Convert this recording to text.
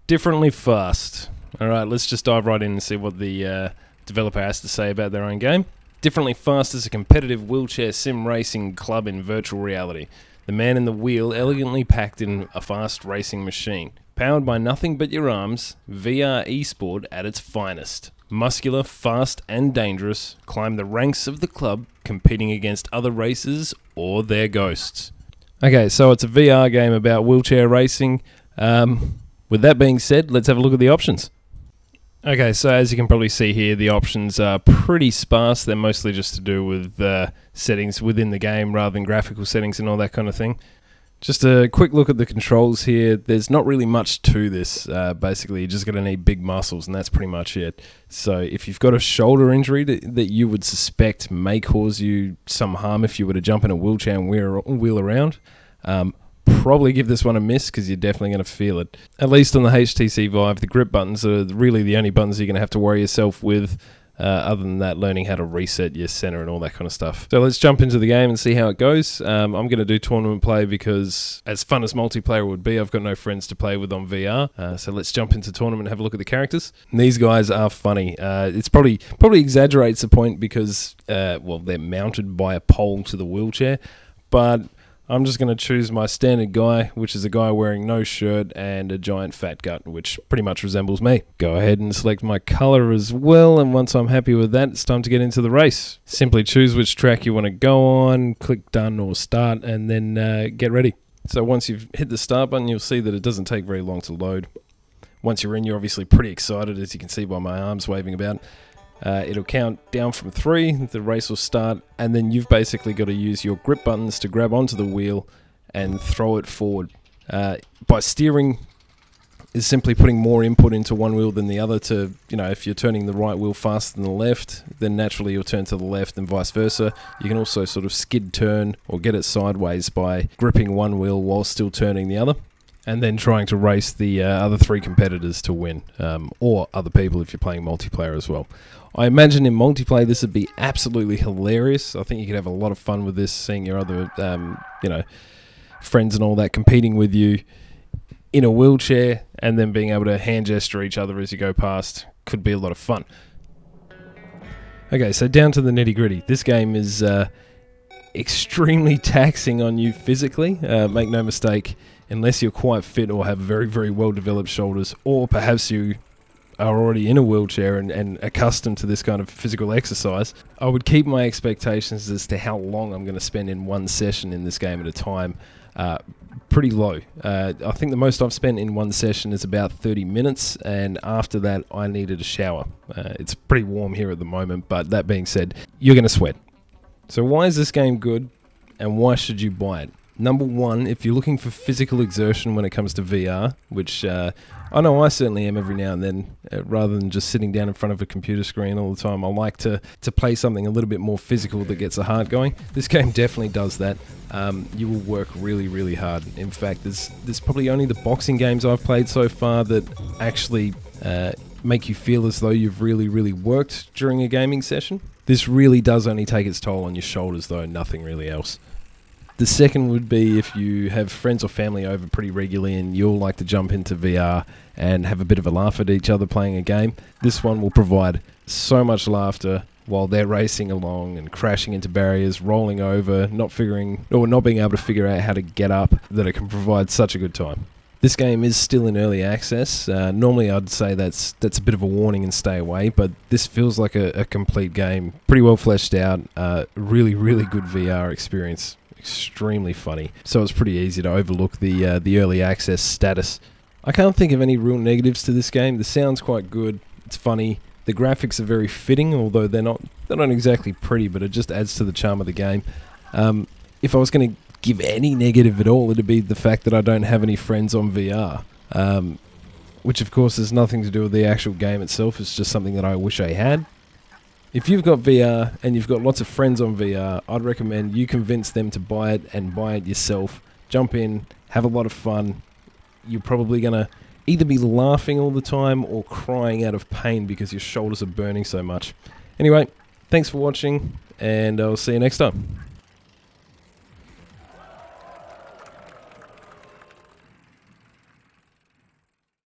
Differently fast. Alright, let's just dive right in and see what the developer has to say about their own game. Differently Fast is a competitive wheelchair sim racing club in virtual reality. The man in the wheel elegantly packed in a fast racing machine. Powered by nothing but your arms, VR esport at its finest. Muscular, fast and dangerous, climb the ranks of the club, competing against other racers or their ghosts. Okay, so it's a VR game about wheelchair racing. With that being said, let's have a look at the options. Okay, so as you can probably see here, the options are pretty sparse. They're mostly just to do with settings within the game rather than graphical settings and all that kind of thing. Just a quick look at the controls here. There's not really much to this. Basically, you're just going to need big muscles, and that's pretty much it. So if you've got a shoulder injury that you would suspect may cause you some harm if you were to jump in a wheelchair and wheel around, probably give this one a miss because you're definitely going to feel it. At least on the HTC Vive, the grip buttons are really the only buttons you're going to have to worry yourself with. Other than that, learning how to reset your center and all that kind of stuff. So let's jump into the game and see how it goes. I'm going to do tournament play because as fun as multiplayer would be, I've got no friends to play with on VR. So let's jump into tournament and have a look at the characters. And these guys are funny. It's probably exaggerates the point because, well, they're mounted by a pole to the wheelchair. But I'm just going to choose my standard guy, which is a guy wearing no shirt and a giant fat gut, which pretty much resembles me. Go ahead and select my color as well, and once I'm happy with that, it's time to get into the race. Simply choose which track you want to go on, click done or start, and then get ready. So once you've hit the start button, you'll see that it doesn't take very long to load. Once you're in, you're obviously pretty excited, as you can see by my arms waving about. It'll count down from 3, the race will start, and then you've basically got to use your grip buttons to grab onto the wheel and throw it forward. By steering is simply putting more input into one wheel than the other to, if you're turning the right wheel faster than the left, then naturally you'll turn to the left and vice versa. You can also sort of skid turn or get it sideways by gripping one wheel while still turning the other. And then trying to race the other 3 competitors to win, or other people if you're playing multiplayer as well. I imagine in multiplayer this would be absolutely hilarious. I think you could have a lot of fun with this, seeing your other, friends and all that competing with you in a wheelchair, and then being able to hand gesture each other as you go past. Could be a lot of fun. Okay, so down to the nitty gritty. This game is extremely taxing on you physically. Make no mistake. Unless you're quite fit or have very, very well-developed shoulders, or perhaps you are already in a wheelchair and accustomed to this kind of physical exercise, I would keep my expectations as to how long I'm going to spend in one session in this game at a time pretty low. I think the most I've spent in one session is about 30 minutes, and after that I needed a shower. It's pretty warm here at the moment, but that being said, you're going to sweat. So why is this game good, and why should you buy it? Number one, if you're looking for physical exertion when it comes to VR, which I know I certainly am every now and then, rather than just sitting down in front of a computer screen all the time, I like to play something a little bit more physical that gets the heart going. This game definitely does that. You will work really, really hard. In fact, there's probably only the boxing games I've played so far that actually make you feel as though you've really, really worked during a gaming session. This really does only take its toll on your shoulders though, nothing really else. The second would be if you have friends or family over pretty regularly and you'll like to jump into VR and have a bit of a laugh at each other playing a game. This one will provide so much laughter while they're racing along and crashing into barriers, rolling over, not being able to figure out how to get up, that it can provide such a good time. This game is still in early access. Normally I'd say that's a bit of a warning and stay away, but this feels like a complete game. Pretty well fleshed out, really, really good VR experience. Extremely funny, so it's pretty easy to overlook the early access status. I can't think of any real negatives to this game. The sound's quite good, it's funny, the graphics are very fitting, although they're not exactly pretty, but it just adds to the charm of the game. If I was going to give any negative at all, it'd be the fact that I don't have any friends on VR, which of course has nothing to do with the actual game itself. It's just something that I wish I had. If you've got VR and you've got lots of friends on VR, I'd recommend you convince them to buy it and buy it yourself. Jump in, have a lot of fun. You're probably going to either be laughing all the time or crying out of pain because your shoulders are burning so much. Anyway, thanks for watching, and I'll see you next time.